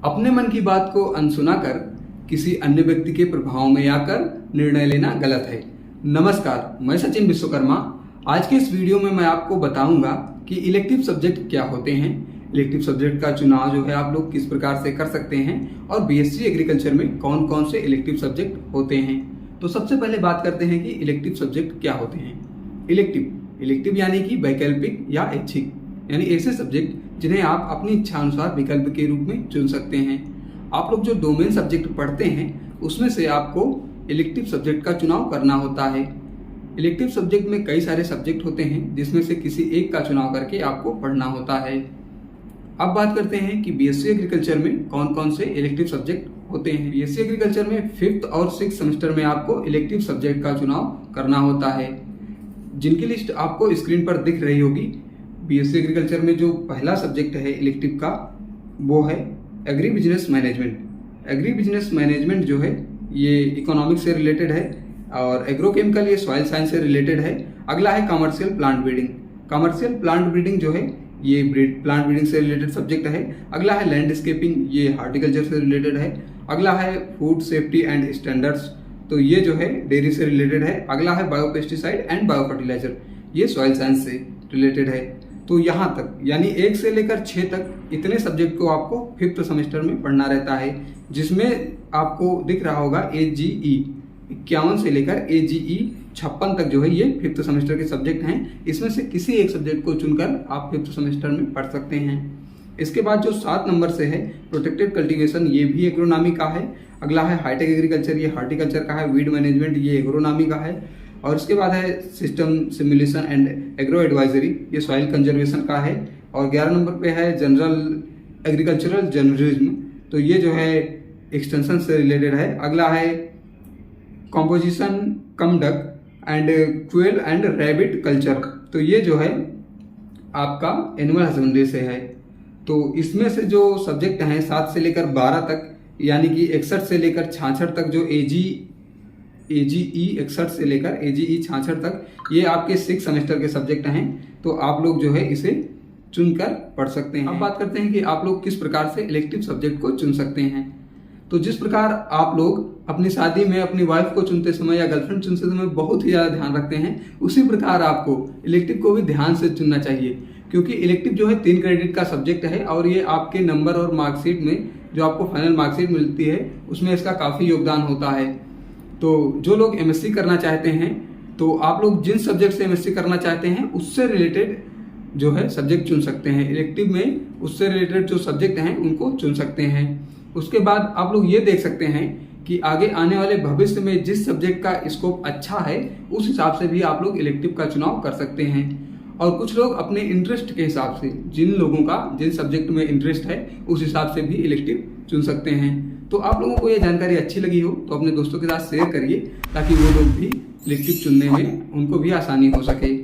अपने मन की बात को अनसुना कर किसी अन्य व्यक्ति के प्रभाव में आकर निर्णय लेना गलत है। नमस्कार, मैं सचिन विश्वकर्मा। आज के इस वीडियो में मैं आपको बताऊंगा कि इलेक्टिव सब्जेक्ट क्या होते हैं, इलेक्टिव सब्जेक्ट का चुनाव जो है आप लोग किस प्रकार से कर सकते हैं और बीएससी एग्रीकल्चर में कौन कौन से इलेक्टिव सब्जेक्ट होते हैं। तो सबसे पहले बात करते हैं कि इलेक्टिव सब्जेक्ट क्या होते हैं। इलेक्टिव यानी कि वैकल्पिक या ऐच्छिक, यानी ऐसे सब्जेक्ट जिन्हें आप अपनी इच्छा अनुसार विकल्प के रूप में चुन सकते हैं। आप लोग जो डोमेन सब्जेक्ट पढ़ते हैं उसमें से आपको इलेक्टिव सब्जेक्ट का चुनाव करना होता है। इलेक्टिव सब्जेक्ट में कई सारे सब्जेक्ट होते हैं जिसमें से किसी एक का चुनाव करके आपको पढ़ना होता है। अब बात करते हैं कि बीएससी एग्रीकल्चर में कौन कौन से इलेक्टिव सब्जेक्ट होते हैं। बीएससी एग्रीकल्चर में 5th और 6th सेमेस्टर में आपको इलेक्टिव सब्जेक्ट का चुनाव करना होता है, जिनकी लिस्ट आपको स्क्रीन पर दिख रही होगी। बीएससी एग्रीकल्चर में जो पहला सब्जेक्ट है इलेक्टिव का वो है agri business management. Agri business management जो है ये इकोनॉमिक्स से रिलेटेड है और एग्रोकेमिकल ये सॉइल साइंस से रिलेटेड है। अगला है commercial plant breeding. Commercial plant breeding जो है ये प्लांट ब्रीडिंग से रिलेटेड सब्जेक्ट है। अगला है लैंडस्केपिंग, ये हार्टिकल्चर से रिलेटेड है। अगला है फूड सेफ्टी एंड स्टैंडर्ड्स, तो ये जो है डेयरी से रिलेटेड है। अगला है बायोपेस्टिसाइड एंड बायो फर्टिलाइजर, ये सॉइल साइंस से रिलेटेड है। तो यहाँ तक यानी 1 से लेकर 6 तक इतने सब्जेक्ट को आपको 5th सेमेस्टर में पढ़ना रहता है, जिसमें आपको दिख रहा होगा AGE 51 से लेकर AGE 56 तक जो है ये 5th सेमेस्टर के सब्जेक्ट हैं। इसमें से किसी एक सब्जेक्ट को चुनकर आप 5th सेमेस्टर में पढ़ सकते हैं। इसके बाद जो 7 नंबर से है प्रोटेक्टेड कल्टीवेशन, ये भी एग्रोनॉमी का है। अगला है हाईटेक एग्रीकल्चर, ये हार्टिकल्चर का है। वीड मैनेजमेंट ये एग्रोनॉमी का है। और इसके बाद है system simulation and agro advisory, ये सॉइल कंजर्वेशन का है। और 11 नंबर पे है जनरल एग्रीकल्चरल जर्नलिज्म, तो ये जो है एक्सटेंशन से रिलेटेड है। अगला है composition come duck and quail and rabbit culture, तो ये जो है आपका एनिमल हस्बेंड्री से है। तो इसमें से जो सब्जेक्ट हैं 7 से लेकर 12 तक, यानी कि 61 से लेकर 66 तक, जो AGE 61 से लेकर AGE 66 तक, ये आपके 6th सेमेस्टर के सब्जेक्ट हैं। तो आप लोग जो है इसे चुनकर पढ़ सकते हैं। अब बात करते हैं कि आप लोग किस प्रकार से इलेक्टिव सब्जेक्ट को चुन सकते हैं। तो जिस प्रकार आप लोग अपनी शादी में अपनी वाइफ को चुनते समय या गर्लफ्रेंड चुनते समय बहुत ही ज़्यादा ध्यान रखते हैं, उसी प्रकार आपको इलेक्टिव को भी ध्यान से चुनना चाहिए, क्योंकि इलेक्टिव जो है 3 क्रेडिट का सब्जेक्ट है और ये आपके नंबर और मार्कशीट में जो आपको फाइनल मार्कशीट मिलती है उसमें इसका काफ़ी योगदान होता है। तो जो लोग एमएससी करना चाहते हैं, तो आप लोग जिन सब्जेक्ट से एमएससी करना चाहते हैं उससे रिलेटेड जो है सब्जेक्ट चुन सकते हैं। इलेक्टिव में उससे रिलेटेड जो सब्जेक्ट हैं उनको चुन सकते हैं। उसके बाद आप लोग ये देख सकते हैं कि आगे आने वाले भविष्य में जिस सब्जेक्ट का स्कोप अच्छा है उस हिसाब से भी आप लोग इलेक्टिव का चुनाव कर सकते हैं। और कुछ लोग अपने इंटरेस्ट के हिसाब से, जिन लोगों का जिन सब्जेक्ट में इंटरेस्ट है उस हिसाब से भी इलेक्टिव चुन सकते हैं। तो आप लोगों को ये जानकारी अच्छी लगी हो तो अपने दोस्तों के साथ शेयर करिए, ताकि वो लोग भी इलेक्टिव चुनने में उनको भी आसानी हो सके।